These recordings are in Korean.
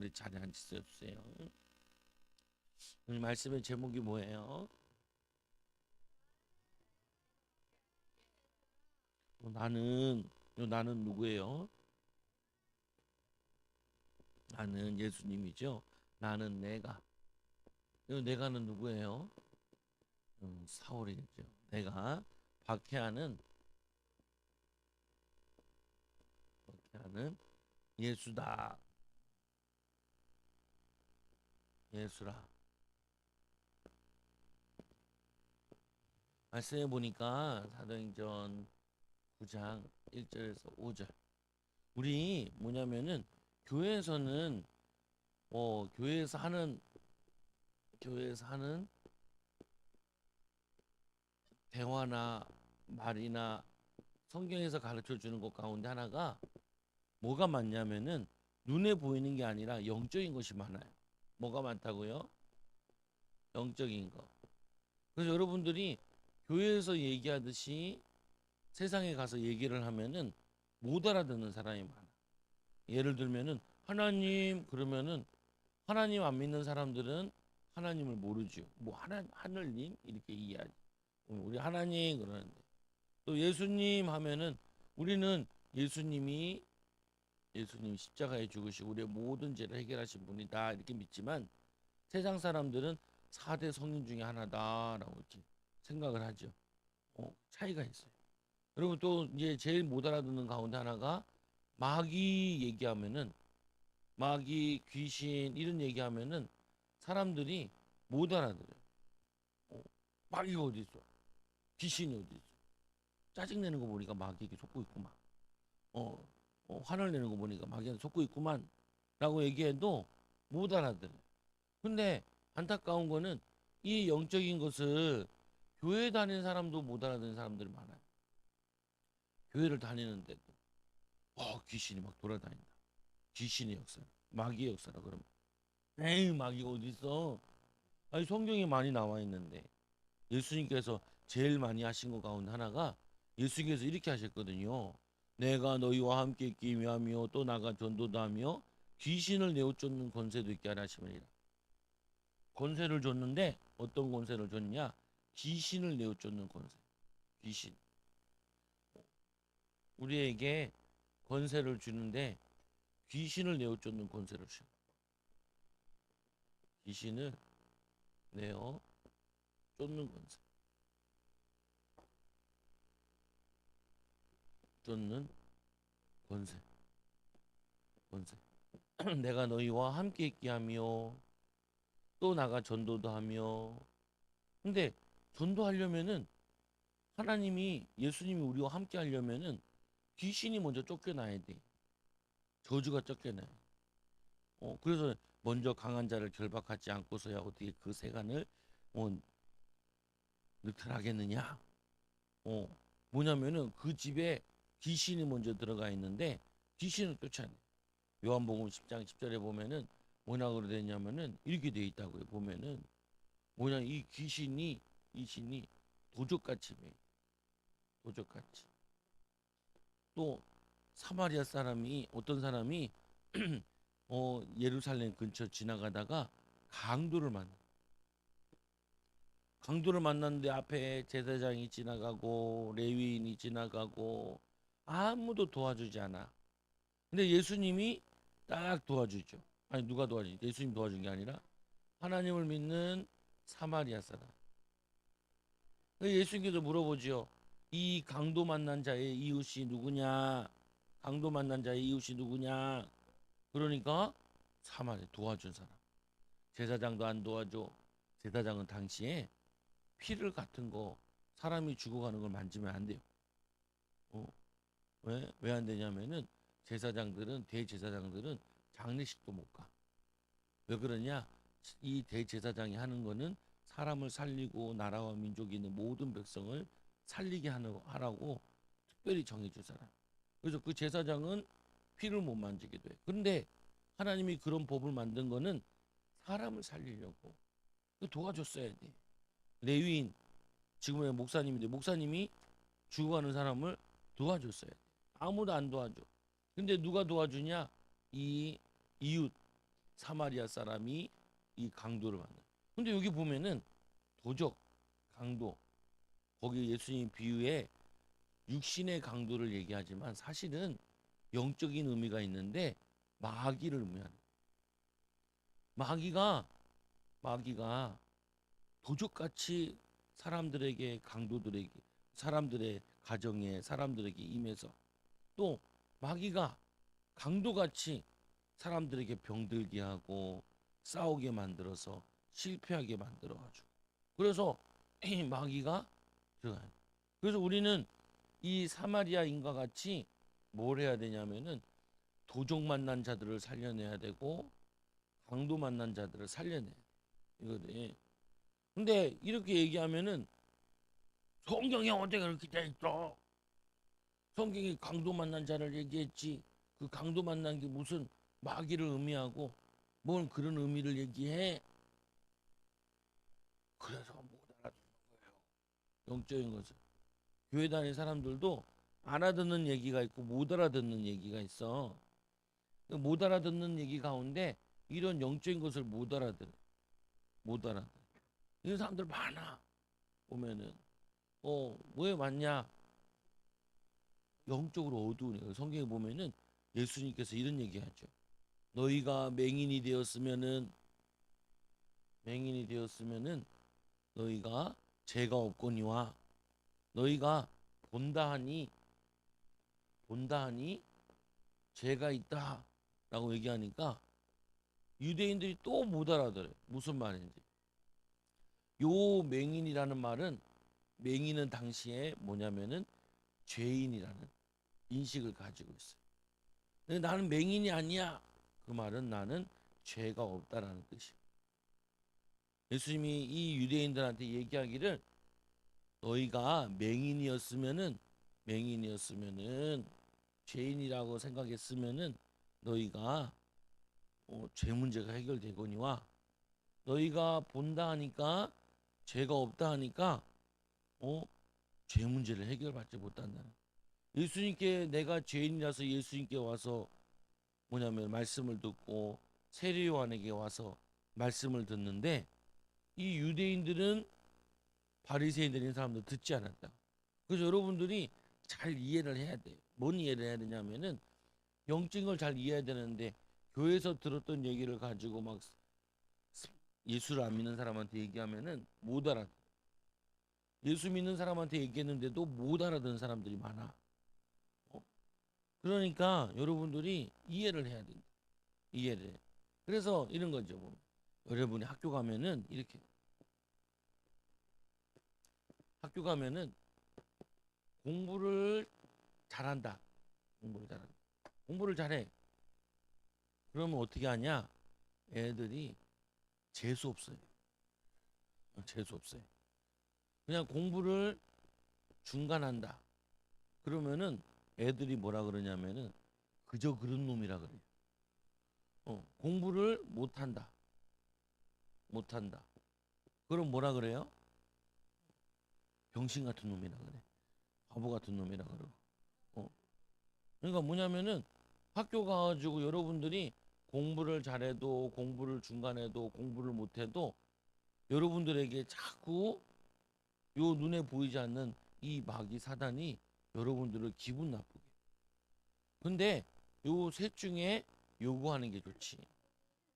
우리 자리에 앉으세요. 오늘 말씀의 제목이 뭐예요? 나는 누구예요? 나는 예수님이죠. 나는 내가는 누구예요? 사울이죠. 내가 박해하는 예수다. 예수라. 말씀해 보니까 사도행전 9장 1절에서 5절. 우리 뭐냐면은 교회에서는 교회에서 하는 대화나 말이나 성경에서 가르쳐 주는 것 가운데 하나가 뭐가 많냐면은 눈에 보이는 게 아니라 영적인 것이 많아요. 뭐가 많다고요? 영적인 거. 그래서 여러분들이 교회에서 얘기하듯이 세상에 가서 얘기를 하면은 못 알아듣는 사람이 많아. 예를 들면은 하나님 그러면은 하나님 안 믿는 사람들은 하나님을 모르죠. 뭐 하늘님 이렇게 이해하지. 우리 하나님 그러는데 또 예수님 하면은 우리는 예수님 십자가에 죽으시고 우리의 모든 죄를 해결하신 분이다 이렇게 믿지만 세상 사람들은 4대 성인 중에 하나다라고 이렇게 생각을 하죠. 차이가 있어요. 그리고 또 이제 제일 못 알아듣는 가운데 하나가 마귀 얘기하면은 마귀, 귀신 이런 얘기하면은 사람들이 못 알아들어요. 마귀가 어디 있어? 귀신이 어디 있어? 짜증 내는 거 보니까 마귀에게 속고 있구만. 어, 화를 내는 거 보니까 마귀한테 속고 있구만. 라고 얘기해도 못 알아들어요. 근데 안타까운 거는 이 영적인 것을 교회 다니는 사람도 못 알아듣는 사람들이 많아요. 교회를 다니는데도 귀신이 막 돌아다닌다. 귀신의 역사, 마귀의 역사라 그러면 에이 마귀가 어디 있어? 아니 성경에 많이 나와 있는데 예수님께서 제일 많이 하신 것 가운데 하나가 예수님께서 이렇게 하셨거든요. 내가 너희와 함께 있기 위하며 또 나가 전도도 하며 귀신을 내어 쫓는 권세도 있게 하라 하시니라. 권세를 줬는데 어떤 권세를 줬냐? 귀신을 내어 쫓는 권세. 귀신. 우리에게 권세를 주는데 귀신을 내어 쫓는 권세를 주셔. 귀신을 내어 쫓는 권세. 쫓는 권세. 권세. 내가 너희와 함께 있게 하며 또 나가 전도도 하며. 근데 전도하려면은 하나님이 예수님이 우리와 함께 하려면은 귀신이 먼저 쫓겨나야 돼. 저주가 쫓겨나요. 그래서 먼저 강한 자를 결박하지 않고서야 어떻게 그 세간을 어, 느트하겠느냐. 뭐냐면은 그 집에 귀신이 먼저 들어가 있는데 귀신을 쫓아내. 요한복음 10장 10절에 보면은 뭐라 그러냐면은 이렇게 돼 있다고요. 보면은 뭐냐 이 귀신이 도적같이 매. 도적같이. 또 사마리아 사람이 어떤 사람이 예루살렘 근처 지나가다가 강도를 만나. 강도를 만났는데 앞에 제사장이 지나가고 레위인이 지나가고 아무도 도와주지 않아. 근데 예수님이 딱 도와주죠. 아니 누가 도와주지? 예수님 도와준 게 아니라 하나님을 믿는 사마리아 사람. 예수님께서 물어보지요. 이 강도 만난 자의 이웃이 누구냐? 강도 만난 자의 이웃이 누구냐? 그러니까 사마리아 도와준 사람. 제사장도 안 도와줘. 제사장은 당시에 피를 같은 거 사람이 죽어가는 걸 만지면 안 돼요. 어, 왜 안 되냐면은 대제사장들은 장례식도 못 가. 왜 그러냐? 이 대제사장이 하는 거는 사람을 살리고 나라와 민족이 있는 모든 백성을 살리게 하라고 특별히 정해줄 사람. 그래서 그 제사장은 피를 못 만지게 돼. 그런데 하나님이 그런 법을 만든 거는 사람을 살리려고 도와줬어야 돼. 레위인 지금의 목사님인데 목사님이 죽어가는 사람을 도와줬어야 돼. 아무도 안 도와줘. 근데 누가 도와주냐? 이 이웃 사마리아 사람이 이 강도를 만나. 근데 여기 보면은 도적, 강도, 거기 예수님 비유에 육신의 강도를 얘기하지만 사실은 영적인 의미가 있는데 마귀를 의미하는. 마귀가 도적같이 사람들에게 강도들에게 사람들의 가정에 사람들에게 임해서 또 마귀가 강도같이 사람들에게 병들게 하고 싸우게 만들어서 실패하게 만들어 가지고 그래서 이 마귀가 들어가요. 그래서 우리는 이 사마리아인과 같이 뭘 해야 되냐면은 도적 만난 자들을 살려내야 되고 강도 만난 자들을 살려내 이거지. 근데 이렇게 얘기하면은 성경에 어디 그렇게 돼 있어? 성경이 강도 만난 자를 얘기했지. 그 강도 만난 게 무슨 마귀를 의미하고 뭔 그런 의미를 얘기해? 그래서 못 알아듣는 거예요. 영적인 것을. 교회 다니는 사람들도 알아듣는 얘기가 있고 못 알아듣는 얘기가 있어. 못 알아듣는 얘기 가운데 이런 영적인 것을 못 알아들어. 못 알아들어. 이런 사람들 많아. 보면은 왜 많냐? 영적으로 어두우네. 성경에 보면은 예수님께서 이런 얘기하죠. 너희가 맹인이 되었으면은 너희가 죄가 없거니와 너희가 본다 하니 죄가 있다라고 얘기하니까 유대인들이 또 못 알아들어요. 무슨 말인지. 요 맹인이라는 말은 맹인은 당시에 뭐냐면은 죄인이라는 인식을 가지고 있어요. 근데 나는 맹인이 아니야. 그 말은 나는 죄가 없다라는 뜻이에요. 예수님이 이 유대인들한테 얘기하기를 너희가 맹인이었으면은 죄인이라고 생각했으면은 너희가 죄 문제가 해결되거니와 너희가 본다 하니까 죄가 없다 하니까 죄 문제를 해결받지 못한다. 예수님께 내가 죄인이라서 예수님께 와서 뭐냐면 말씀을 듣고 세례 요한에게 와서 말씀을 듣는데 이 유대인들은 바리새인들인 사람들 듣지 않았다. 그래서 여러분들이 잘 이해를 해야 돼요. 뭔 이해를 해야 되냐면은 영적인 걸 잘 이해해야 되는데 교회에서 들었던 얘기를 가지고 막 예수를 안 믿는 사람한테 얘기하면은 못 알아. 예수 믿는 사람한테 얘기했는데도 못 알아듣는 사람들이 많아. 그러니까 여러분들이 이해를 해야 된다. 이해를 해. 그래서 이런 거죠. 여러분이 학교 가면은 공부를 잘한다. 공부를 잘해. 그러면 어떻게 하냐? 애들이 재수 없어요. 재수 없어요. 그냥 공부를 중간한다. 그러면은 애들이 뭐라 그러냐면은 그저 그런 놈이라 그래요. 공부를 못한다. 그럼 뭐라 그래요? 병신 같은 놈이라 그래. 바보 같은 놈이라 그러고. 그러니까 뭐냐면은 학교 가가지고 여러분들이 공부를 잘해도 공부를 중간해도 공부를 못해도 여러분들에게 자꾸 요 눈에 보이지 않는 이 마귀 사단이 여러분들을 기분 나쁘게. 근데 요 셋 중에 요구하는 게 좋지.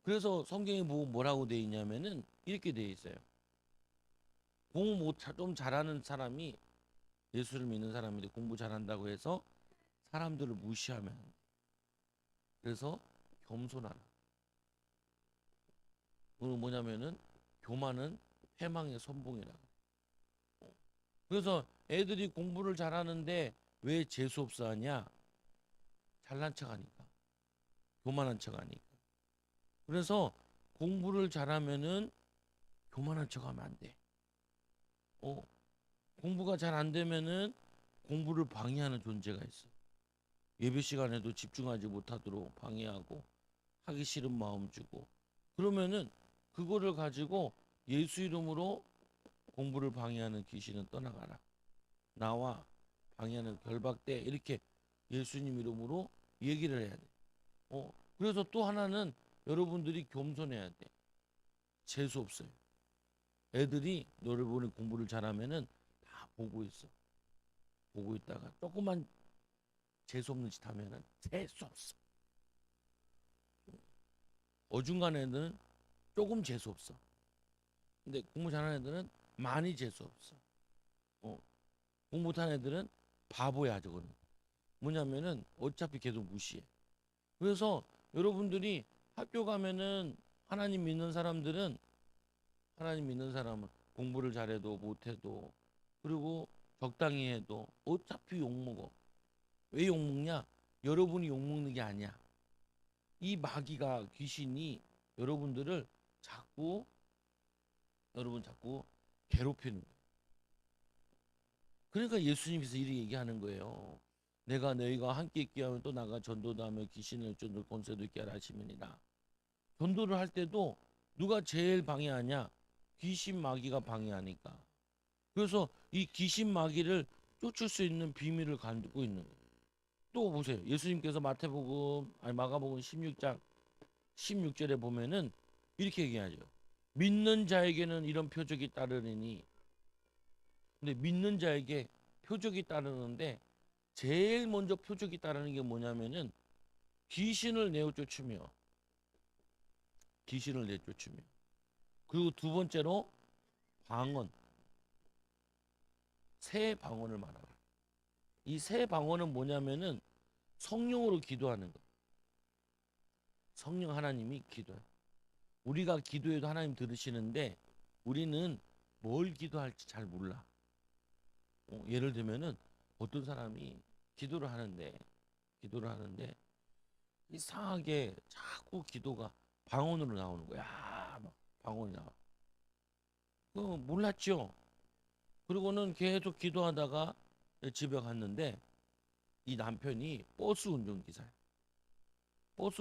그래서 성경에 뭐라고 돼 있냐면은 이렇게 돼 있어요. 공부 좀 잘하는 사람이 예수를 믿는 사람인데 공부 잘한다고 해서 사람들을 무시하면 안 돼. 그래서 겸손하라. 그리고 뭐냐면은 교만은 패망의 선봉이라. 그래서 애들이 공부를 잘하는데 왜 재수 없어 하냐? 잘난 척하니까. 교만한 척하니까. 그래서 공부를 잘하면은 교만한 척하면 안 돼. 공부가 잘 안 되면은 공부를 방해하는 존재가 있어. 예배 시간에도 집중하지 못하도록 방해하고 하기 싫은 마음 주고 그러면은 그거를 가지고 예수 이름으로 공부를 방해하는 귀신은 떠나가라. 나와 방해하는 결박대 이렇게 예수님 이름으로 얘기를 해야 돼. 그래서 또 하나는 여러분들이 겸손해야 돼. 재수 없어요. 애들이 너를 보니 공부를 잘하면은 다 보고 있어. 보고 있다가 조금만 재수 없는 짓 하면은 재수 없어. 어중간한 애들은 조금 재수 없어. 근데 공부 잘하는 애들은 많이 재수 없어. 어, 공부 못하는 애들은 바보야 저거는. 뭐냐면은 어차피 걔도 무시해. 그래서 여러분들이 학교 가면은 하나님 믿는 사람은 공부를 잘해도 못해도 그리고 적당히 해도 어차피 욕먹어. 왜 욕먹냐? 여러분이 욕먹는 게 아니야. 이 마귀가 귀신이 여러분들을 자꾸 자꾸 괴롭히는 거예요. 그러니까 예수님께서 이렇게 얘기하는 거예요. 내가 너희가 함께 있게 하면 또 나가 전도도 하며 귀신을 쫓는 권세도 있게 하라 하시면이라. 전도를 할 때도 누가 제일 방해하냐? 귀신 마귀가 방해하니까. 그래서 이 귀신 마귀를 쫓을 수 있는 비밀을 가지고 있는 거예요. 또 보세요. 예수님께서 마가복음 16장 16절에 보면은 이렇게 얘기하죠. 믿는 자에게는 이런 표적이 따르니. 근데 믿는 자에게 표적이 따르는데 제일 먼저 표적이 따르는 게 뭐냐면은 귀신을 내쫓으며 그리고 두 번째로 방언, 새 방언을 말하라. 이 새 방언은 뭐냐면은 성령으로 기도하는 거. 성령 하나님이 기도해. 우리가 기도해도 하나님 들으시는데 우리는 뭘 기도할지 잘 몰라. 예를 들면은 어떤 사람이 기도를 하는데 이상하게 자꾸 기도가 방언으로 나오는 거야. 막 방언이 나와. 몰랐죠. 그리고는 계속 기도하다가 집에 갔는데 이 남편이 버스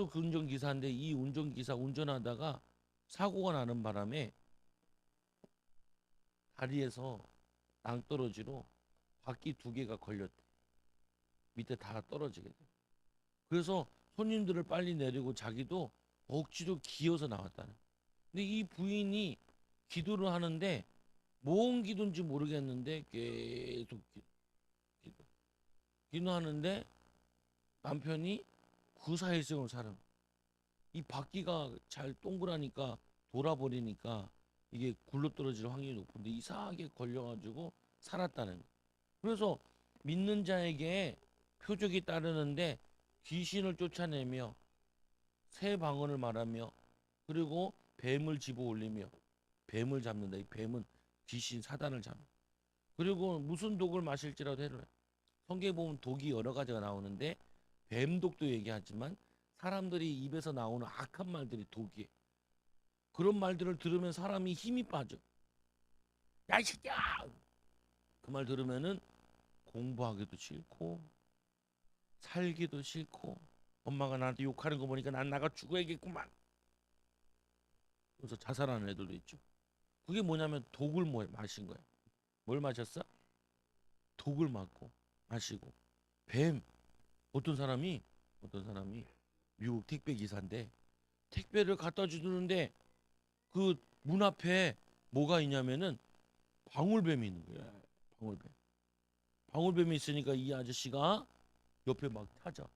운전기사인데 이 운전기사 운전하다가 사고가 나는 바람에 다리에서 낭떠러지로 바퀴 두 개가 걸렸대. 밑에 다 떨어지게 돼. 그래서 손님들을 빨리 내리고 자기도 억지로 기어서 나왔다는. 근데 이 부인이 기도를 하는데 뭔 기도인지 모르겠는데 계속 기도하는데 남편이 그 사회성을 살아. 이 바퀴가 잘 동그라니까 돌아버리니까 이게 굴러떨어질 확률이 높은데 이상하게 걸려가지고 살았다는 거예요. 그래서 믿는 자에게 표적이 따르는데 귀신을 쫓아내며 새 방언을 말하며 그리고 뱀을 집어 올리며 뱀을 잡는다. 이 뱀은 귀신 사단을 잡는. 그리고 무슨 독을 마실지라도 해라. 성경에 보면 독이 여러 가지가 나오는데 뱀독도 얘기하지만 사람들이 입에서 나오는 악한 말들이 독이에요. 그런 말들을 들으면 사람이 힘이 빠져. 야, 이 새끼야! 그 말 들으면은 공부하기도 싫고 살기도 싫고 엄마가 나한테 욕하는 거 보니까 난 나가 죽어야겠구만. 그래서 자살하는 애들도 있죠. 그게 뭐냐면 독을 마신 거야. 뭘 마셨어? 독을 마시고 뱀. 어떤 사람이 미국 택배 기사인데 택배를 갖다 주는데 그 문 앞에 뭐가 있냐면은 방울뱀이 있는 거야. 방울뱀이 있으니까 이 아저씨가 옆에 막 타자.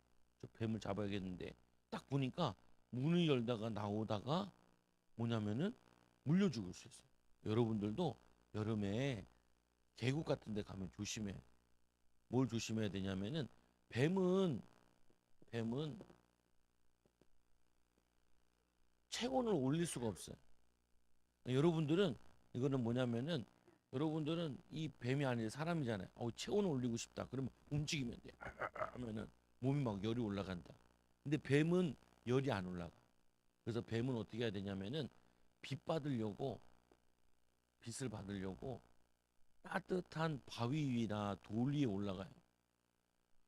저 뱀을 잡아야겠는데 딱 보니까 문을 열다가 나오다가 뭐냐면은 물려 죽을 수 있어요. 여러분들도 여름에 계곡 같은 데 가면 조심해. 뭘 조심해야 되냐면은 뱀은 체온을 올릴 수가 없어요. 여러분들은 이거는 뭐냐면은 여러분들은 이 뱀이 아니라 사람이잖아요. 체온을 올리고 싶다. 그러면 움직이면 돼. 하면은 몸이 막 열이 올라간다. 근데 뱀은 열이 안 올라가. 그래서 뱀은 어떻게 해야 되냐면은 빛을 받으려고 따뜻한 바위 위나 돌 위에 올라가요.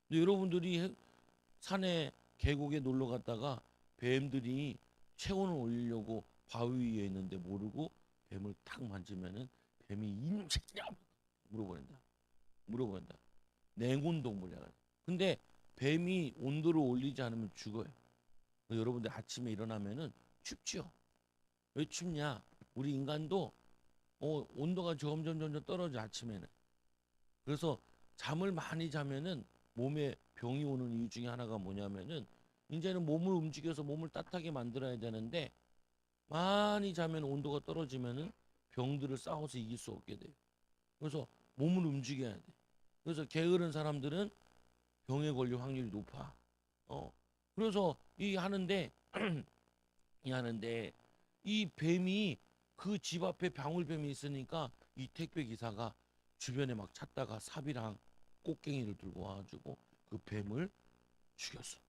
근데 여러분들이 산에 계곡에 놀러 갔다가 뱀들이 체온을 올리려고 바위 위에 있는데 모르고 뱀을 탁 만지면은 뱀이 이놈 새끼야 물어버린다. 냉온 동물이야. 근데 뱀이 온도를 올리지 않으면 죽어요. 여러분들 아침에 일어나면은 춥죠. 왜 춥냐? 우리 인간도 온도가 점점 떨어져 아침에는. 그래서 잠을 많이 자면은 몸에 병이 오는 이유 중에 하나가 뭐냐면은 이제는 몸을 움직여서 몸을 따뜻하게 만들어야 되는데 많이 자면 온도가 떨어지면은 병들을 싸워서 이길 수 없게 돼요. 그래서 몸을 움직여야 돼. 그래서 게으른 사람들은 병에 걸릴 확률이 높아. 어. 그래서 이 하는데 이 뱀이 그 집 앞에 방울뱀이 있으니까 이 택배 기사가 주변에 막 찾다가 삽이랑 꽃갱이를 들고 와가지고 그 뱀을 죽였어.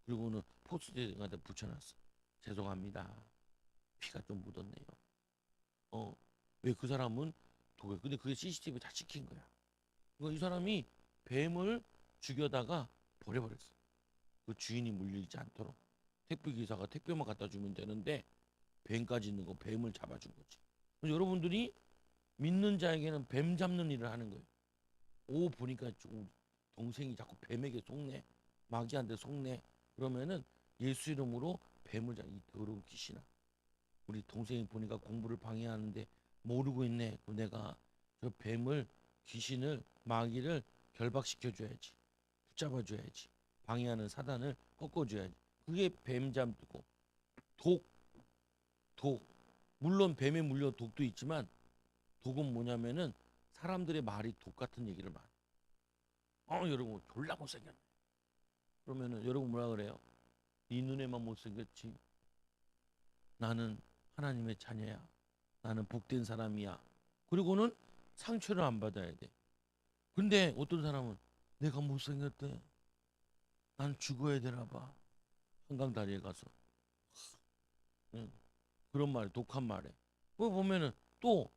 그리고는 포스트잇에다 붙여놨어. 죄송합니다. 피가 좀 묻었네요. 왜 그 사람은 근데 그게 CCTV 다 찍힌 거야. 이 사람이 뱀을 죽여다가 버려버렸어. 그 주인이 물리지 않도록. 택배 기사가 택배만 갖다 주면 되는데 뱀까지 있는 거 뱀을 잡아준 거지. 여러분들이 믿는 자에게는 뱀 잡는 일을 하는 거예요. 보니까 우리 동생이 자꾸 뱀에게 속네, 마귀한테 속네. 그러면은 예수 이름으로 뱀을 이 더러운 귀신아. 우리 동생이 보니까 공부를 방해하는데 모르고 있네. 내가 저 뱀을 귀신을 마귀를 결박시켜 줘야지. 붙잡아 줘야지. 방해하는 사단을 꺾어 줘야지. 그게 뱀 잡고 독. 물론 뱀에 물려 독도 있지만 독은 뭐냐면은 사람들의 말이 독 같은 얘기를 많이. 여러분 졸라 못생겼네. 그러면은 여러분 뭐라 그래요? 네 눈에만 못생겼지. 나는 하나님의 자녀야. 나는 복된 사람이야. 그리고는 상처를 안 받아야 돼. 근데 어떤 사람은 내가 못생겼대. 난 죽어야 되나 봐. 한강 다리에 가서. 응. 그런 말, 독한 말에. 그거 보면은 또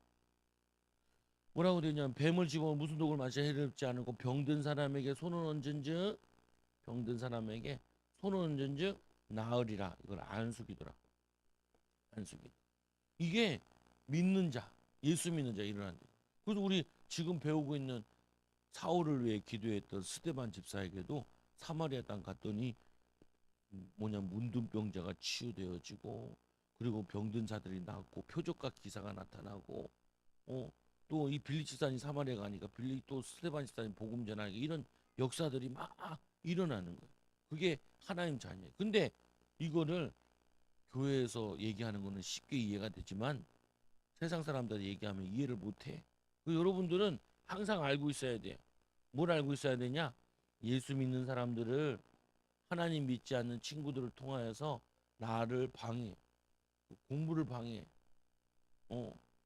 뭐라고 되냐면 뱀을 집어 무슨 독을 마셔 해롭지 않고 병든 사람에게 손을 얹은즉 병든 사람에게 손을 얹은즉 나으리라. 이걸 안수기더라. 안수기. 이게 믿는 자, 예수 믿는 자 일어난다. 그래서 우리 지금 배우고 있는 사울을 위해 기도했던 스데반 집사에게도 사마리아 땅 갔더니 문둥병자가 치유되어지고 그리고 병든 자들이 낫고 표적과 기사가 나타나고 또 이 빌리 집사님 사마리아 가니까 빌리 또 스데반 집사님 복음 전하니까 이런 역사들이 막 일어나는 거예요. 그게 하나님 자녀예요. 근데 이거를 교회에서 얘기하는 거는 쉽게 이해가 되지만 세상 사람들 얘기하면 이해를 못해. 여러분들은 항상 알고 있어야 돼요. 뭘 알고 있어야 되냐? 예수 믿는 사람들을 하나님 믿지 않는 친구들을 통하여서 나를 방해, 공부를 방해.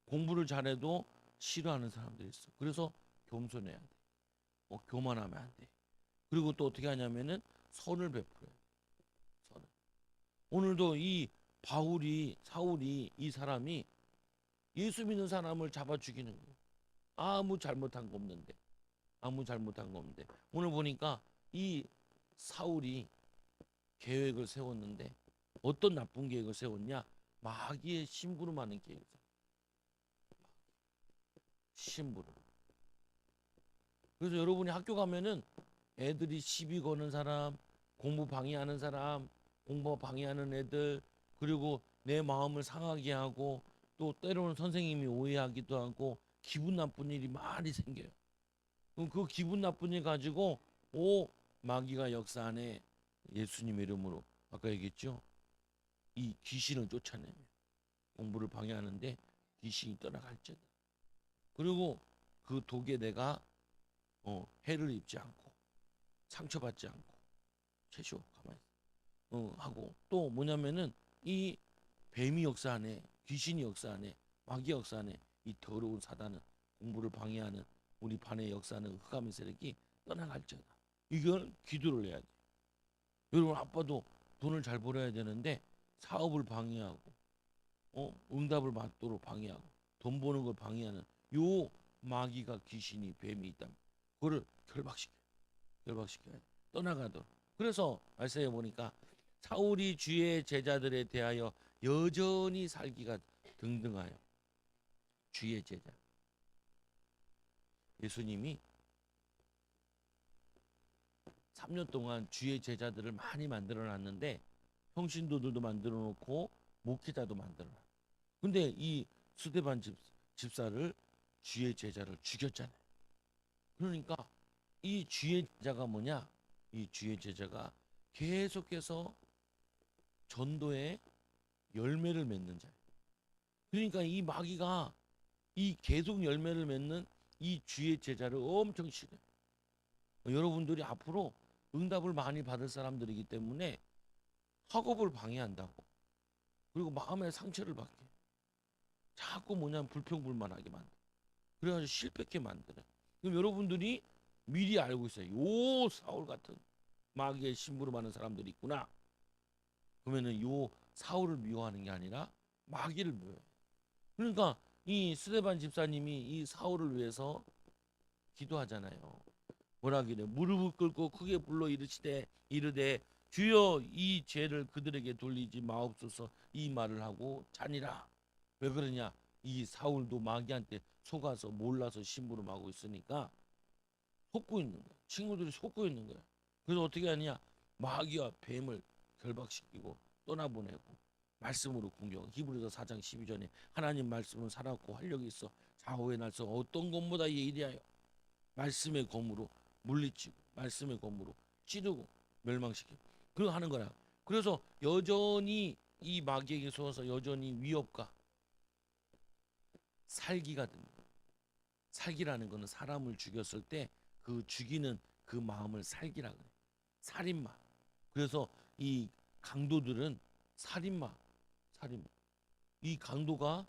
공부를 잘해도 싫어하는 사람들이 있어. 그래서 겸손해야 돼. 교만하면 안 돼. 그리고 또 어떻게 하냐면은 선을 베풀어요. 선을. 오늘도 이 사울이 이 사람이 예수 믿는 사람을 잡아 죽이는 거예요. 아무 잘못한 거 없는데. 아무 잘못한 거 없는데. 오늘 보니까 이 사울이 계획을 세웠는데 어떤 나쁜 계획을 세웠냐? 마귀의 심부름하는 계획을 세웠어요. 심부름. 그래서 여러분이 학교 가면은 애들이 시비 거는 사람, 공부 방해하는 사람, 공부 방해하는 애들, 그리고 내 마음을 상하게 하고 또 때로는 선생님이 오해하기도 하고 기분 나쁜 일이 많이 생겨요. 그럼 그 기분 나쁜 일 가지고 마귀가 역사하네. 예수님의 이름으로 아까 얘기했죠. 이 귀신을 쫓아내며 공부를 방해하는데 귀신이 떠나갈지어다. 그리고 그 독에 내가 해를 입지 않고 상처받지 않고 최쇼 가만히 하고 또 뭐냐면은 이 뱀이 역사 안에 귀신이 역사 안에 마귀 역사 안에 이 더러운 사단은 공부를 방해하는 우리 반의 역사는 흑암의 세력이 떠나갈지어다. 이걸 기도를 해야 돼. 여러분 아빠도 돈을 잘 벌어야 되는데 사업을 방해하고 응답을 받도록 방해하고 돈 버는 걸 방해하는 요 마귀가 귀신이 뱀이 있다. 그거를 결박시켜야 돼. 떠나가도록. 그래서 말씀해 보니까 사울이 주의 제자들에 대하여 여전히 살기가 등등하여 주의 제자. 예수님이 3년 동안 주의 제자들을 많이 만들어 놨는데 평신도들도 만들어 놓고 목회자도 만들어놔. 근데 이 스데반 집사를 주의 제자를 죽였잖아요. 그러니까 이 주의 제자가 뭐냐? 이 주의 제자가 계속해서 전도의 열매를 맺는 자예요. 그러니까 이 마귀가 이 계속 열매를 맺는 이 주의 제자를 엄청 싫어요. 여러분들이 앞으로 응답을 많이 받을 사람들이기 때문에 학업을 방해한다고. 그리고 마음의 상처를 받게. 자꾸 뭐냐면 불평불만하게 만들어. 그래가지고 실패케 만들어. 그럼 여러분들이 미리 알고 있어요. 요 사울 같은 마귀의 심부름하는 사람들이 있구나. 그러면은 요 사울을 미워하는 게 아니라 마귀를 미워해요. 그러니까 이 스데반 집사님이 이 사울을 위해서 기도하잖아요. 뭐라 그래? 무릎을 꿇고 크게 불러 이르되 주여 이 죄를 그들에게 돌리지 마옵소서 이 말을 하고 자니라. 왜 그러냐? 이 사울도 마귀한테 속아서 몰라서 심부름하고 있으니까 속고 있는 거야. 친구들이 속고 있는 거야. 그래서 어떻게 하냐? 마귀와 뱀을 결박시키고 떠나보내고 말씀으로 공격. 히브리서 4장 12절에 하나님 말씀은 살았고 활력이 있어 좌우의 날서 어떤 것보다 예리하여 말씀의 검으로 물리치고 말씀의 검으로 찌르고 멸망시키고 그거 하는 거야. 그래서 여전히 이 마귀에게 속아서 여전히 위협과 살기가 됩니다. 살기라는 것은 사람을 죽였을 때 그 죽이는 그 마음을 살기라 그래. 살인마. 그래서 이 강도들은 살인마. 이 강도가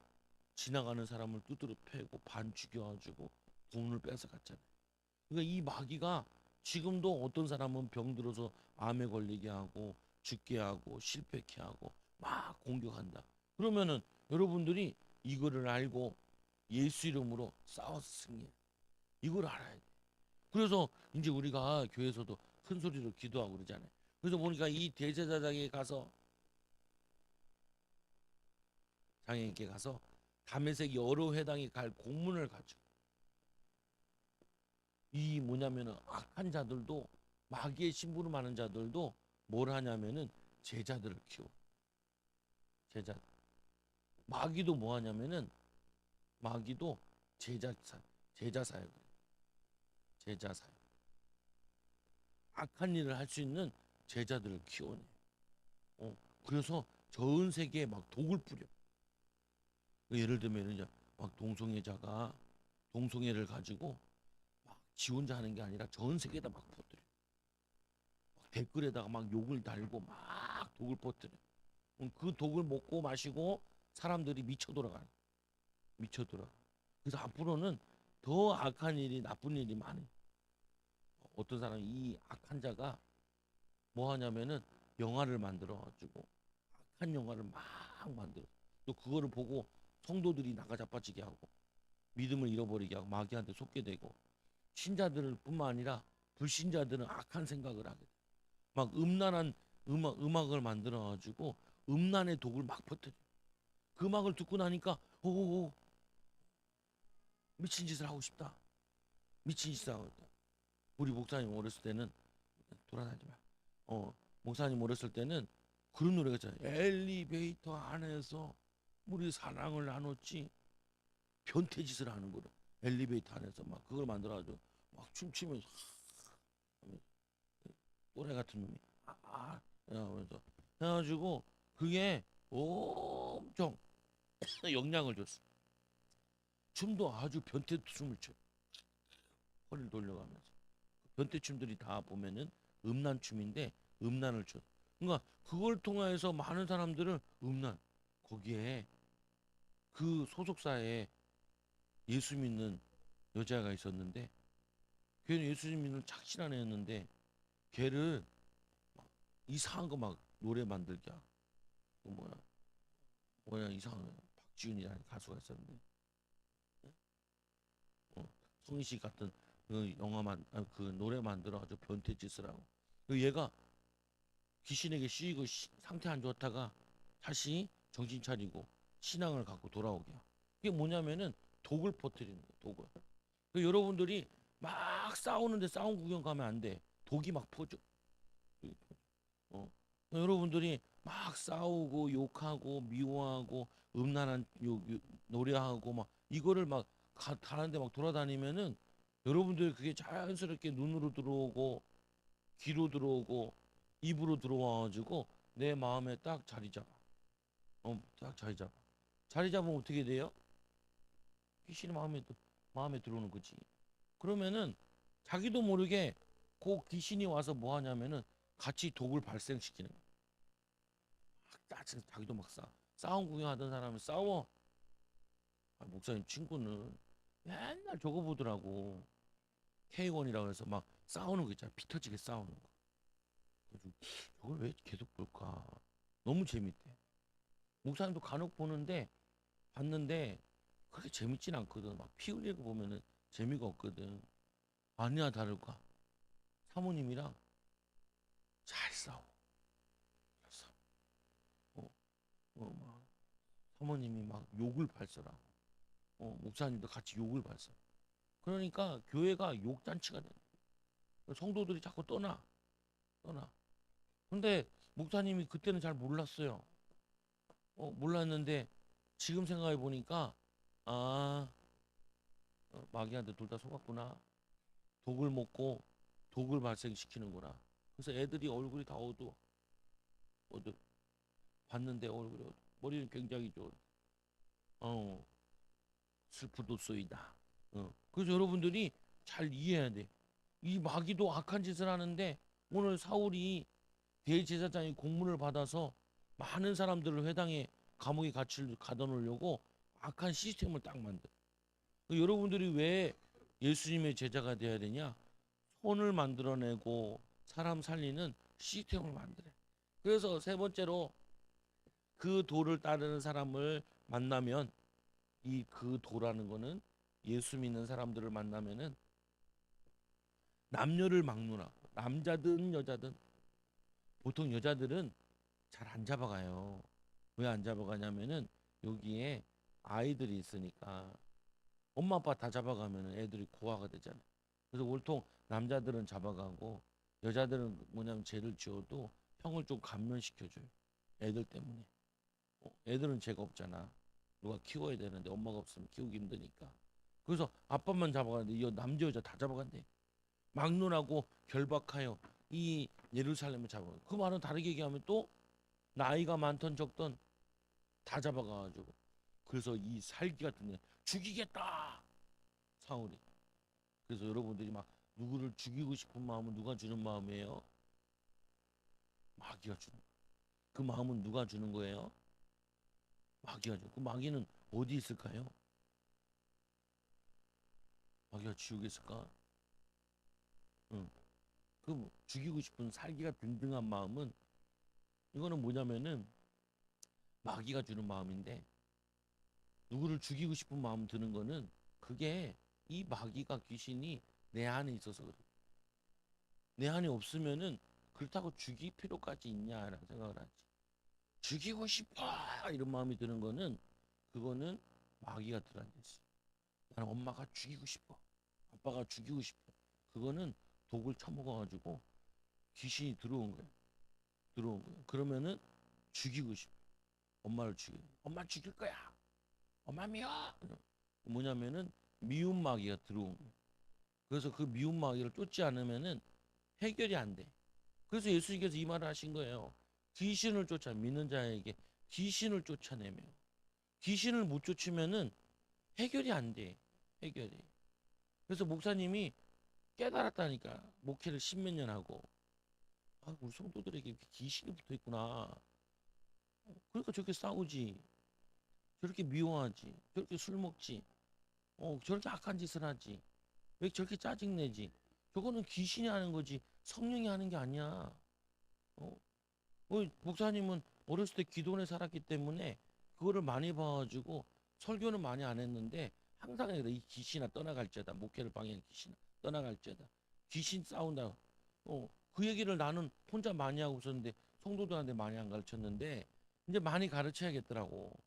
지나가는 사람을 두드려 패고 반 죽여가지고 돈을 뺏어갔잖아요. 그러니까 이 마귀가 지금도 어떤 사람은 병들어서 암에 걸리게 하고 죽게 하고 실패케 하고 막 공격한다. 그러면은 여러분들이 이거를 알고 예수 이름으로 싸워서 승리해. 이걸 알아야 돼. 그래서 이제 우리가 교회에서도 큰 소리로 기도하고 그러잖아요. 그래서 보니까 이 대제사장에 가서 장에게 가서 다메섹 여러 회당에 갈 공문을 가지고 이 뭐냐면은 악한 자들도 마귀의 심부름하는 자들도 뭘 하냐면은 제자들을 키워. 제자. 마귀도 뭐 하냐면은 마귀도 제자 사역. 제자 사역. 악한 일을 할 수 있는 제자들을 키워내. 그래서 전 세계에 막 독을 뿌려. 예를 들면 이제 막 동성애를 가지고 막 지 혼자 하는 게 아니라 전 세계에다 막 퍼뜨려. 막 댓글에다가 막 욕을 달고 막 독을 퍼뜨려. 그 독을 먹고 마시고 사람들이 미쳐 돌아가는. 미쳐 돌아. 그래서 앞으로는 더 악한 일이 나쁜 일이 많아. 어떤 사람이 이 악한 자가 뭐 하냐면은 영화를 만들어 가지고 악한 영화를 막 만들어. 또 그거를 보고 성도들이 나가 자빠지게 하고 믿음을 잃어버리게 하고 마귀한테 속게 되고 신자들 뿐만 아니라 불신자들은 악한 생각을 하게 돼. 막 음란한 음악을 만들어 가지고 음란의 독을 막 퍼뜨려. 그 음악을 듣고 나니까 오 미친 짓을 하고 싶다. 미친 짓을 하고 있다. 우리 목사님 어렸을 때는 돌아다니지 마. 목사님 어렸을 때는 그런 노래가 있잖아요. 엘리베이터 안에서 우리 사랑을 나눴지 변태짓을 하는 거를 엘리베이터 안에서 막 그걸 만들어가지고 막 춤추면서 또래 같은 놈이 그래서 해가지고 그게 엄청 영향을 줬어. 춤도 아주 변태 춤을 춰. 허리를 돌려가면서 변태 춤들이 다 보면은 음란 춤인데 음란을 춰. 그러니까 그걸 통해서 많은 사람들은 음란 거기에 그 소속사에 예수 믿는 여자가 있었는데 걔는 예수 믿는 착실한 애였는데 걔를 이상한 거 막 노래 만들게 하고 그 뭐야 이상한 거. 박지윤이라는 가수가 있었는데 송희씨 같은 그 영화만 그 노래 만들어가지고 변태 짓을 하고 그 얘가 귀신에게 씌이고 상태 안 좋다가 다시 정신 차리고 신앙을 갖고 돌아오게 하고 이게 뭐냐면은 독을 퍼뜨리는 거예요. 독을. 여러분들이 막 싸우는데 싸움 구경 가면 안 돼. 독이 막 퍼져. 어. 여러분들이 막 싸우고 욕하고 미워하고 음란한 노래하고 막 이거를 막 다른데 막 돌아다니면은 여러분들 그게 자연스럽게 눈으로 들어오고 귀로 들어오고 입으로 들어와가지고 내 마음에 딱 자리 잡아. 딱 자리 잡아. 자리 잡으면 어떻게 돼요? 귀신이 마음에 들어오는 거지. 그러면은 자기도 모르게 그 귀신이 와서 뭐 하냐면은 같이 독을 발생시키는 거야. 자기도 막 싸움 구경하던 사람은 싸워. 목사님 친구는 맨날 저거 보더라고. K1이라고 해서 막 싸우는 거 있잖아. 피 터지게 싸우는 거. 그래서 저걸 왜 계속 볼까? 너무 재밌대. 목사님도 간혹 봤는데 그렇게 재밌진 않거든. 막 피 흘리는 거 보면은 재미가 없거든. 아니야 다를까. 사모님이랑 잘 싸워. 그래서 어, 막 사모님이 막 욕을 발설하고 목사님도 같이 욕을 발설. 그러니까 교회가 욕잔치가 돼. 성도들이 자꾸 떠나. 근데 목사님이 그때는 잘 몰랐어요. 몰랐는데 지금 생각해 보니까 아 마귀한테 둘 다 속았구나. 독을 먹고 독을 발생시키는구나. 그래서 애들이 얼굴이 다 어두 봤는데 얼굴이 머리는 굉장히 좋은 슬프도소이다. 그래서 여러분들이 잘 이해해야 돼. 이 마귀도 악한 짓을 하는데 오늘 사울이 대제사장이 공문을 받아서 많은 사람들을 회당에 감옥에 가둬 놓으려고 악한 시스템을 딱 만들어. 여러분들이 왜 예수님의 제자가 되어야 되냐? 손을 만들어내고 사람 살리는 시스템을 만들어. 그래서 세 번째로 그 도를 따르는 사람을 만나면 이 그 도라는 거는 예수 믿는 사람들을 만나면은 남녀를 막론하고 남자든 여자든 보통 여자들은 잘 안 잡아가요. 왜 안 잡아가냐면은 여기에 아이들이 있으니까 엄마 아빠 다 잡아가면은 애들이 고아가 되잖아요. 그래서 보통 남자들은 잡아가고 여자들은 뭐냐면 죄를 지어도 형을 좀 감면시켜줘요. 애들 때문에. 애들은 죄가 없잖아. 누가 키워야 되는데 엄마가 없으면 키우기 힘드니까. 그래서 아빠만 잡아가는데 이 남자 여자 다 잡아간대. 막론하고 결박하여 이 예루살렘을 잡아. 그 말은 다르게 얘기하면 또 나이가 많던 적던 다 잡아가가지고 그래서 이 살기 같은 애 죽이겠다 사울이. 그래서 여러분들이 막 누구를 죽이고 싶은 마음은 누가 주는 마음이에요? 마귀가 주는 거예요. 그 마음은 누가 주는 거예요? 마귀가 주는. 그 마귀는 어디 있을까요? 마귀가 지옥에 있을까? 응. 그 죽이고 싶은 살기가 든든한 마음은 이거는 뭐냐면은 마귀가 주는 마음인데 누구를 죽이고 싶은 마음 드는 거는 그게 이 마귀가 귀신이 내 안에 있어서 그래. 내 안에 없으면은 그렇다고 죽일 필요까지 있냐라는 생각을 하지. 죽이고 싶어 이런 마음이 드는 거는 그거는 마귀가 들어앉아 있어. 나는 엄마가 죽이고 싶어. 아빠가 죽이고 싶어. 그거는 독을 처먹어가지고 귀신이 들어온 거야. 들어온 거야. 그러면은 죽이고 싶어. 엄마를 죽여. 엄마 죽일 거야. 엄마 미워. 뭐냐면은 미움 마귀가 들어온 거야. 그래서 그 미움 마귀를 쫓지 않으면은 해결이 안 돼. 그래서 예수님께서 이 말을 하신 거예요. 귀신을 쫓아 믿는 자에게 귀신을 쫓아내며 귀신을 못 쫓으면은 해결이 안 돼. 해결이. 그래서 목사님이 깨달았다니까. 목회를 십몇 년 하고 우리 성도들에게 이렇게 귀신이 붙어 있구나. 그러니까 저렇게 싸우지. 저렇게 미워하지. 저렇게 술 먹지. 저렇게 악한 짓을 하지. 왜 저렇게 짜증내지? 저거는 귀신이 하는 거지. 성령이 하는 게 아니야. 어? 목사님은 어렸을 때 기도원에 살았기 때문에 그거를 많이 봐가지고 설교는 많이 안 했는데 항상 그래. 이 귀신아 떠나갈지어다. 목회를 방해한 귀신아 떠나갈지어다. 귀신 싸운다. 그 얘기를 나는 혼자 많이 하고 있었는데 성도들한테 많이 안 가르쳤는데 이제 많이 가르쳐야겠더라고.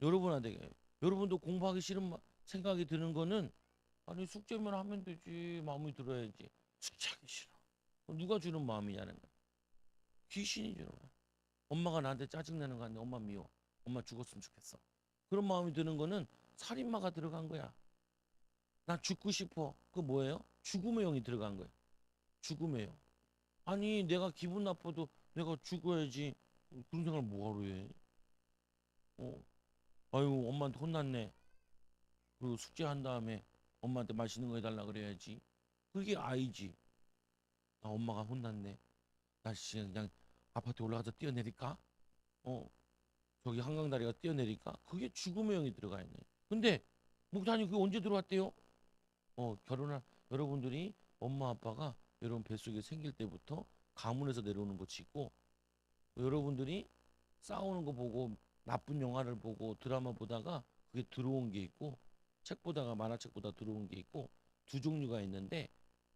여러분한테. 여러분도 공부하기 싫은 생각이 드는 거는 아니 숙제만 하면 되지. 마음이 들어야지. 숙제하기 싫어. 누가 주는 마음이냐는 거야. 귀신이 주는 거야. 엄마가 나한테 짜증내는 거 같네. 엄마 미워. 엄마 죽었으면 좋겠어. 그런 마음이 드는 거는 살인마가 들어간 거야. 나 죽고 싶어. 그 뭐예요? 죽음의 영이 들어간 거야. 죽음의 영. 아니 내가 기분 나빠도 내가 죽어야지. 그런 생각을 뭐하러 해? 어. 아유 엄마한테 혼났네. 그리고 숙제한 다음에 엄마한테 맛있는 거 해달라 그래야지. 그게 아이지. 아 엄마가 혼났네. 나 진짜 그냥 아파트 올라가서 뛰어내릴까? 어 저기 한강다리가 뛰어내릴까? 그게 죽음의 영이 들어가 있네. 근데 목사님 그게 언제 들어왔대요? 결혼한 여러분들이 엄마 아빠가 여러분 뱃속에 생길 때부터 가문에서 내려오는 것이 있고 여러분들이 싸우는 거 보고 나쁜 영화를 보고 드라마 보다가 그게 들어온 게 있고 책 보다가 만화책 보다 들어온 게 있고 두 종류가 있는데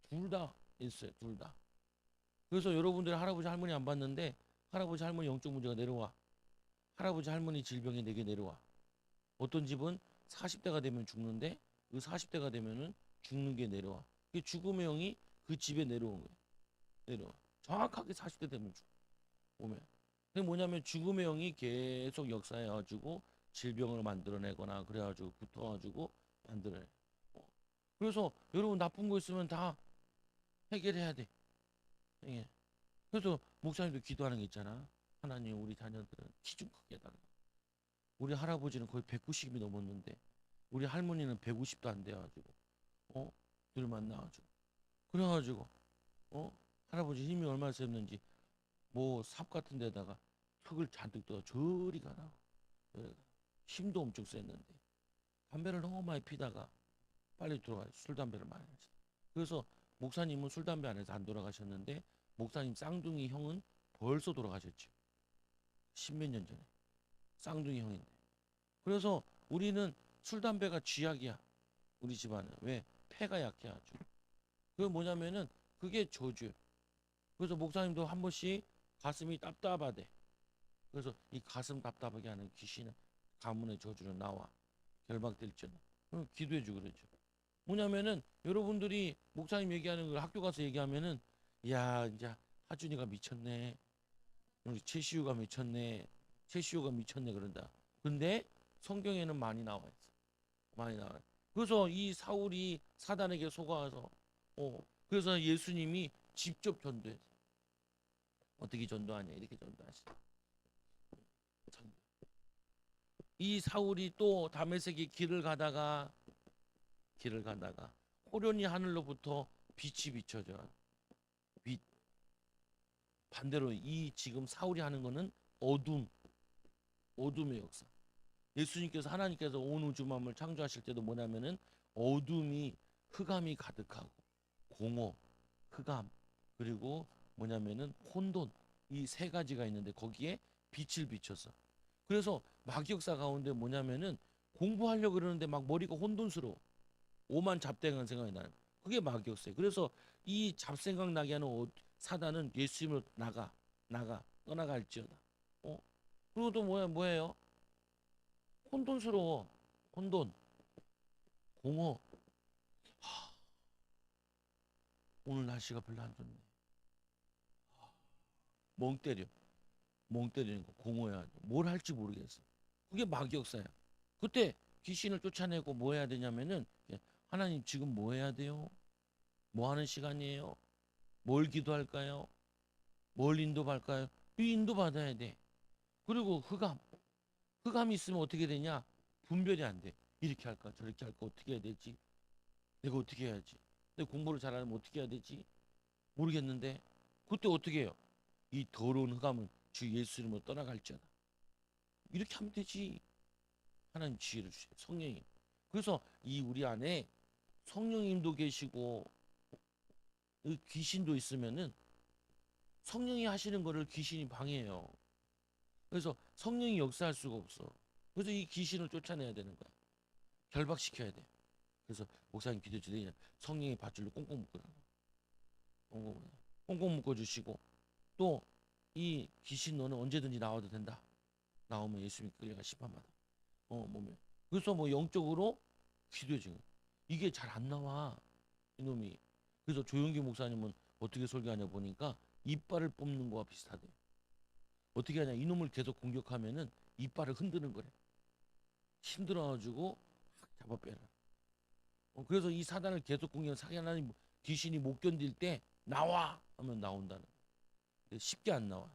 둘 다 있어요. 둘 다. 그래서 여러분들이 할아버지 할머니 안 봤는데 할아버지 할머니 영적 문제가 내려와. 할아버지 할머니 질병이 내게 내려와. 어떤 집은 40대가 되면 죽는데 그 40대가 되면은 죽는 게 내려와. 그 죽음의 영이 그 집에 내려온 거예요. 내려와. 정확하게 40대 되면 오면. 그게 뭐냐면 죽음의 영이 계속 역사해가지고 질병을 만들어내거나 그래가지고 붙어가지고 만들어내. 어. 그래서 여러분 나쁜 거 있으면 다 해결해야 돼. 예. 그래서 목사님도 기도하는 게 있잖아. 하나님 우리 자녀들은 키 좀 크게 해달라. 우리 할아버지는 거의 190이 넘었는데 우리 할머니는 150도 안 돼가지고 늘 만나가지고 그래가지고 어 할아버지 힘이 얼마나 셌는지 뭐 삽 같은 데다가 흙을 잔뜩 떠 저리 가라. 예, 힘도 엄청 셌는데 담배를 너무 많이 피다가 빨리 돌아가요. 술 담배를 많이 하시. 그래서 목사님은 술 담배 안 해서 안 돌아가셨는데 목사님 쌍둥이 형은 벌써 돌아가셨죠. 십몇 년 전에 쌍둥이 형인데. 그래서 우리는 술 담배가 쥐약이야. 우리 집안은 왜 폐가 약해가지고. 그게 뭐냐면은 그게 저주예요. 그래서 목사님도 한 번씩 가슴이 답답하대. 그래서 이 가슴 답답하게 하는 귀신은 가문의 저주로 나와 결박될 줄. 그럼 기도해주고 그러죠. 뭐냐면은 여러분들이 목사님 얘기하는 걸 학교 가서 얘기하면은 야 이제 하준이가 미쳤네. 우리 최시우가 미쳤네. 최시우가 미쳤네 그런다. 근데 성경에는 많이 나와 있어. 많이 나와. 그래서 이 사울이 사단에게 속아서 그래서 예수님이 직접 전도했어. 어떻게 전도하냐 이렇게 전도하시. 이 사울이 또 다메섹의 길을 가다가 호련히 하늘로부터 빛이 비춰져. 빛. 반대로 이 지금 사울이 하는 거는 어둠의 역사. 예수님께서 하나님께서 온 우주 만물을 창조하실 때도 뭐냐면은 어둠이 흑암이 가득하고 공허, 흑암 그리고 뭐냐면은 혼돈 이 세 가지가 있는데 거기에 빛을 비춰서 그래서 마귀역사 가운데 뭐냐면은 공부하려고 그러는데 막 머리가 혼돈스러워. 오만 잡생각 생각이 나는 그게 마귀역사예요. 그래서 이 잡생각 나게 하는 사단은 예수님을 떠나갈지어다. 그리고 또 뭐예요? 혼돈스러워. 혼돈, 공허. 오늘 날씨가 별로 안 좋네. 멍 때려. 멍 때리는 거 공허야. 뭘 할지 모르겠어. 그게 마귀역사야. 그때 귀신을 쫓아내고 뭐 해야 되냐면은 하나님 지금 뭐 해야 돼요? 뭐 하는 시간이에요? 뭘 기도할까요? 뭘 인도할까요? 이 인도 받아야 돼. 그리고 흑암이 있으면 어떻게 되냐? 분별이 안 돼. 이렇게 할까 저렇게 할까 어떻게 해야 되지? 내가 어떻게 해야지? 내 공부를 잘하면 어떻게 해야 되지? 모르겠는데 그때 어떻게 해요? 이 더러운 흑암은 주 예수 이름으로 떠나갈지어다. 이렇게 하면 되지. 하나님 지혜를 주세요. 성령님. 그래서 이 우리 안에 성령님도 계시고 귀신도 있으면은 성령이 하시는 거를 귀신이 방해해요. 그래서 성령이 역사할 수가 없어. 그래서 이 귀신을 쫓아내야 되는 거야. 결박시켜야 돼. 그래서 목사님 기도 드리냐 성령의 밧줄로 꽁꽁 묶어라. 꽁꽁 묶어주시고 또 이 귀신 너는 언제든지 나와도 된다. 나오면 예수님 끌려가 심판받아. 몸에. 그래서 뭐 영적으로 기도해 지금. 이게 잘 안 나와 이놈이. 그래서 조용기 목사님은 어떻게 설교하냐 보니까 이빨을 뽑는 거와 비슷하대. 어떻게 하냐? 이놈을 계속 공격하면은 이빨을 흔드는 거래. 힘들어가지고 확 잡아 빼라. 그래서 이 사단을 계속 공격하는 사단이 귀신이 못 견딜 때 나와 하면 나온다는 거야. 쉽게 안 나와.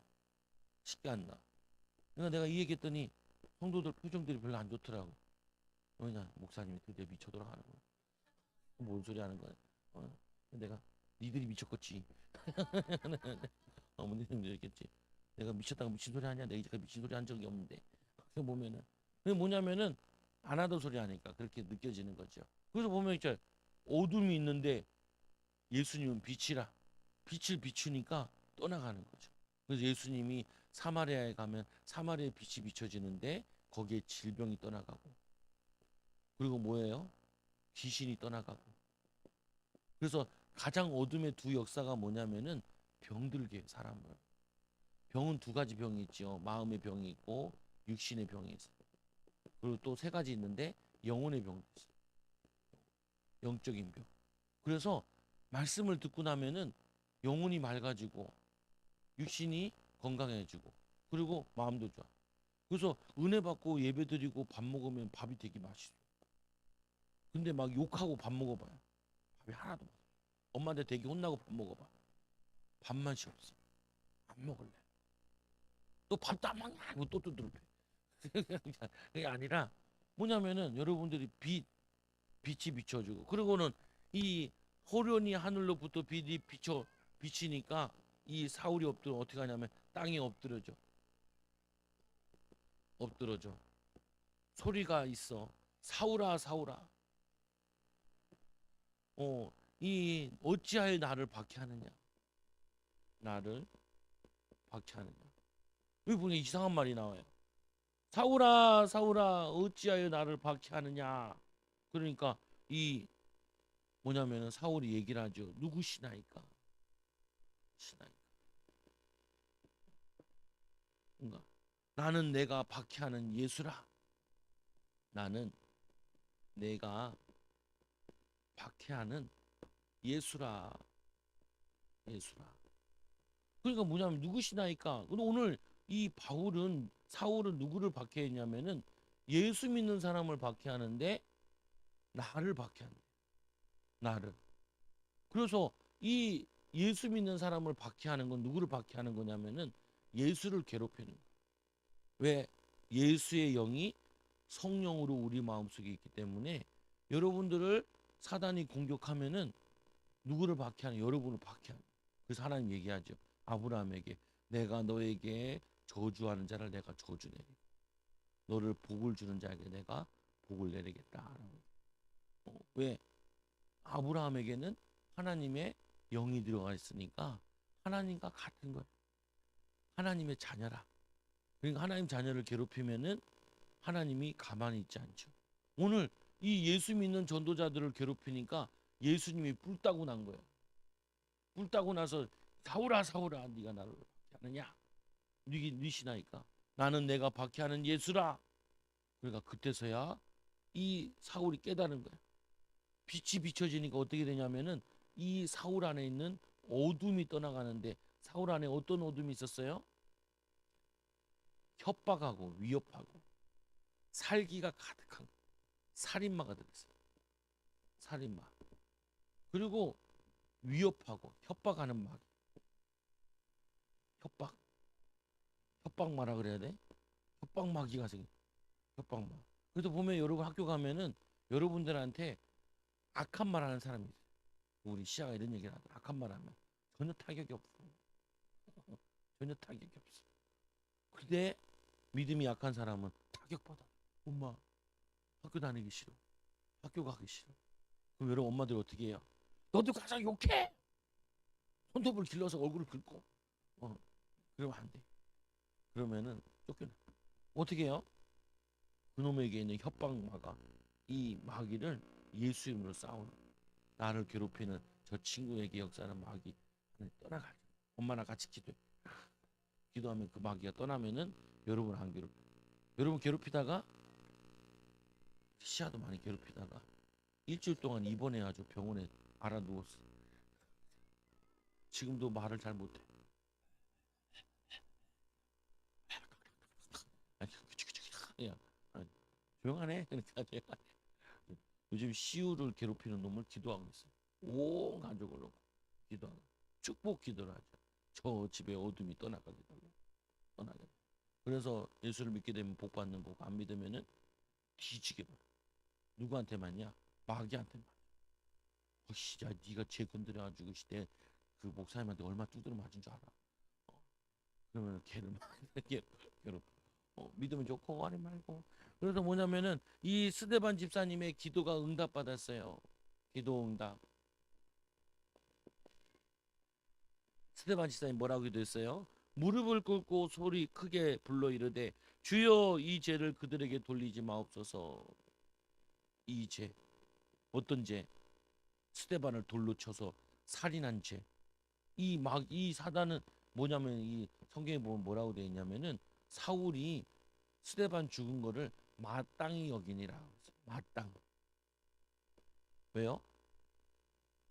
쉽게 안 나와. 그러니까 내가 이 얘기했더니 성도들 표정들이 별로 안 좋더라고. 왜냐? 목사님이 드디어 미쳐 돌아가는 거야. 뭔 소리 하는 거야? 내가 니들이 미쳤겠지. 어머니는 이랬겠지. 내가 미쳤다고 미친 소리 하냐? 내가 이제까지 미친 소리 한 적이 없는데. 그게 보면은 그게 뭐냐면은 안 하던 소리 하니까 그렇게 느껴지는 거죠. 그래서 보면 이제 어둠이 있는데 예수님은 빛이라 빛을 비추니까 떠나가는 거죠. 그래서 예수님이 사마리아에 가면 사마리아의 빛이 비춰지는데 거기에 질병이 떠나가고 그리고 뭐예요? 귀신이 떠나가고 그래서 가장 어둠의 두 역사가 뭐냐면은 병들게 해요, 사람을. 병은 두 가지 병이 있죠. 마음의 병이 있고 육신의 병이 있어요. 그리고 또 세 가지 있는데 영혼의 병도 있어요. 영적인 병. 그래서 말씀을 듣고 나면은 영혼이 맑아지고 육신이 건강해지고 그리고 마음도 좋아. 그래서 은혜 받고 예배 드리고 밥 먹으면 밥이 되게 맛있어. 근데 막 욕하고 밥 먹어봐요. 밥이 하나도 없어. 엄마한테 되게 혼나고 밥 먹어봐. 밥맛이 없어. 안 먹을래. 또 밥도 안 먹냐? 하고 또 두드려. 그게 아니라 뭐냐면은 여러분들이 빛이 비춰주고 그리고는 이 호련히 하늘로부터 빛이 비치니까 이 사울이 엎드려 어떻게 하냐면 땅에 엎드러져 소리가 있어. 사울아 사울아 이 어찌하여 나를 박해하느냐. 나를 박해하느냐. 여기 보니까 이상한 말이 나와요. 사울아 사울아 어찌하여 나를 박해하느냐. 그러니까 이 뭐냐면은 사울이 얘기를 하죠. 누구시나이까? 시나이까. 뭔가 나는 내가 박해하는 예수라. 나는 내가 박해하는 예수라. 예수라. 그러니까 뭐냐면 누구시나이까? 근데 오늘 이 사울은 누구를 박해했냐면은 예수 믿는 사람을 박해하는데 나를 박해한대. 나를. 그래서 이 예수 믿는 사람을 박해하는 건 누구를 박해하는 거냐면은 예수를 괴롭히는 거예요. 왜? 예수의 영이 성령으로 우리 마음속에 있기 때문에 여러분들을 사단이 공격하면은 누구를 박해하는? 여러분을 박해하는. 그래서 하나님 얘기하죠. 아브라함에게 내가 너에게 저주하는 자를 내가 저주 내리고 너를 복을 주는 자에게 내가 복을 내리겠다. 왜? 아브라함에게는 하나님의 영이 들어가 있으니까 하나님과 같은 거예요. 하나님의 자녀라. 그러니까 하나님 자녀를 괴롭히면은 하나님이 가만히 있지 않죠. 오늘 이 예수 믿는 전도자들을 괴롭히니까 예수님이 뿔 따고 난 거예요. 뿔 따고 나서 사울아 사울아 네가 나를 박해하느냐? 네 시나이까? 나는 내가 박해하는 예수라. 그러니까 그때서야 이 사울이 깨달은 거예요. 빛이 비춰지니까 어떻게 되냐면은 이 사울 안에 있는 어둠이 떠나가는데 사울 안에 어떤 어둠이 있었어요? 협박하고 위협하고 살기가 가득한 살인마가 됐어요. 살인마. 그리고 위협하고 협박하는 마귀. 협박마라 그래야 돼? 협박마귀가 생겨. 협박마. 그래서 보면 여러분 학교 가면은 여러분들한테 악한 말 하는 사람이 있어요. 우리 시아가 이런 얘기를 하더라. 악한 말 하면 전혀 타격이 없어. 전혀 타격이 없어. 근데 믿음이 약한 사람은 타격받아. 엄마 학교 다니기 싫어. 학교 가기 싫어. 그럼 여러분 엄마들 어떻게 해요? 너도 가서 욕해. 손톱을 길러서 얼굴을 긁고. 그러면 안 돼. 그러면은 쫓겨나. 어떻게 해요? 그놈에게 있는 협박마가 이 마귀를 예수 이름으로 싸우는 나를 괴롭히는 저 친구에게 역사하는 마귀 떠나가죠. 엄마랑 같이 기도해. 기도하면 그 마귀가 떠나면은 여러분 안 괴롭혀. 여러분 괴롭히다가 시야도 많이 괴롭히다가 일주일 동안 입원해가지고 병원에 알아 누웠어. 지금도 말을 잘 못해. 조용하네. 그러니까 제가 요즘 시우를 괴롭히는 놈을 기도하고 있어요. 온 가족을 놓고 기도하고 축복 기도를 하죠. 저 집에 어둠이 떠나가게 달라. 떠나게. 그래서 예수를 믿게 되면 복 받는 거고 안 믿으면은 뒤지게 봐. 누구한테만이야? 마귀한테만. 진짜 네가 죄 건드려가지고 시대 그 목사님한테 얼마 두드려 맞은 줄 알아? 어, 그러면 걔를 막 괴롭. 믿으면 좋고 아니 말고. 그래서 뭐냐면은 이 스데반 집사님의 기도가 응답받았어요. 기도 응답. 스데반 집사님 뭐라고 기도했어요? 무릎을 꿇고 소리 크게 불러 이르되 주여 이 죄를 그들에게 돌리지 마옵소서. 이 죄. 어떤 죄? 스데반을 돌로 쳐서 살인한 죄. 이 사단은 뭐냐면 이 성경에 보면 뭐라고 되어 있냐면은 사울이 스데반 죽은 거를 마땅히 여기니라. 마땅. 왜요?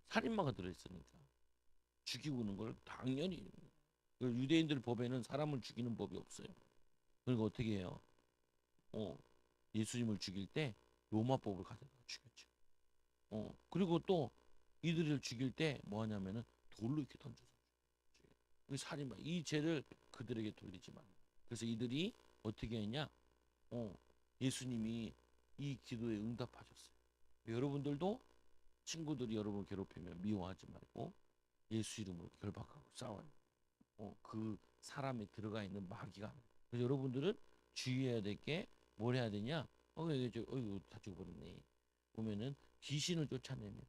살인마가 들어있으니까. 죽이고는 걸 당연히. 그 유대인들 법에는 사람을 죽이는 법이 없어요. 그러니까 어떻게 해요? 어, 예수님을 죽일 때 로마법을 가져다 죽였죠. 그리고 또 이들을 죽일 때 뭐 하냐면은 돌로 이렇게 던져서 죽여요. 그 살인마 이 죄를 그들에게 돌리지 마. 그래서 이들이 어떻게 했냐? 어, 예수님이 이 기도에 응답하셨어요. 여러분들도 친구들이 여러분 괴롭히면 미워하지 말고 예수 이름으로 결박하고 싸워요. 그 사람에 들어가 있는 마귀가. 그래서 여러분들은 주의해야 될 게 뭘 해야 되냐? 이거 다 죽어버렸네. 보면은 귀신을 쫓아내면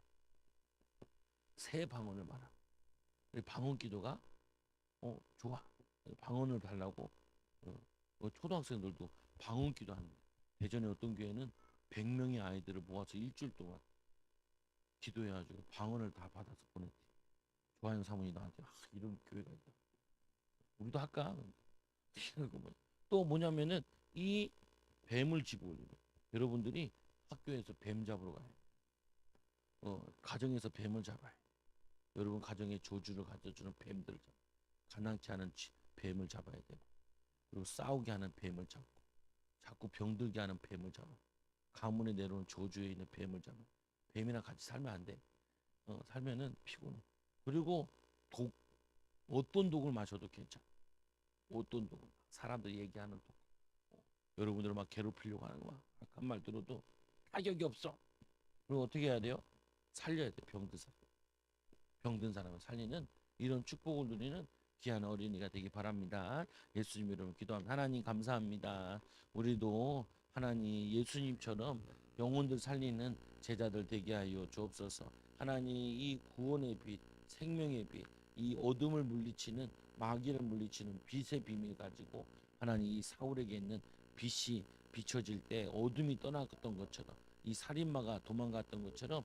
새 방언을 말하. 방언 기도가 좋아. 방언을 달라고 초등학생들도 방언 기도하는 거예요. 대전에 어떤 교회는 100명의 아이들을 모아서 일주일 동안 기도해가지고 방언을 다 받아서 보냈대. 조하영 사모님 나한테 이런 교회가 있다. 우리도 할까? 또 뭐냐면은 이 뱀을 집어올리는 여러분들이 학교에서 뱀 잡으러 가요. 가정에서 뱀을 잡아요. 여러분 가정에 조주를 가져주는 뱀들을 잡아. 가난케 하는 뱀을 잡아야 돼. 그리고 싸우게 하는 뱀을 잡고 자꾸 병들게 하는 뱀을 잡아. 가문에 내려온 저주에 있는 뱀을 잡아. 뱀이랑 같이 살면 안 돼. 살면은 피곤해. 그리고 독 어떤 독을 마셔도 괜찮아. 어떤 독을 사람들이 얘기하는 독. 여러분들을 막 괴롭히려고 하는 거야. 악한 말 들어도 타격이 없어. 그리고 어떻게 해야 돼요? 살려야 돼. 병든 사람을 살리는 이런 축복을 누리는 귀한 어린이가 되기 바랍니다. 예수님 이름으로 기도합니다. 하나님 감사합니다. 우리도 하나님 예수님처럼 영혼들 살리는 제자들 되게 하여 주옵소서. 하나님 이 구원의 빛, 생명의 빛, 이 어둠을 물리치는 마귀를 물리치는 빛의 비밀 가지고 하나님 이 사울에게 있는 빛이 비춰질 때 어둠이 떠나갔던 것처럼 이 살인마가 도망갔던 것처럼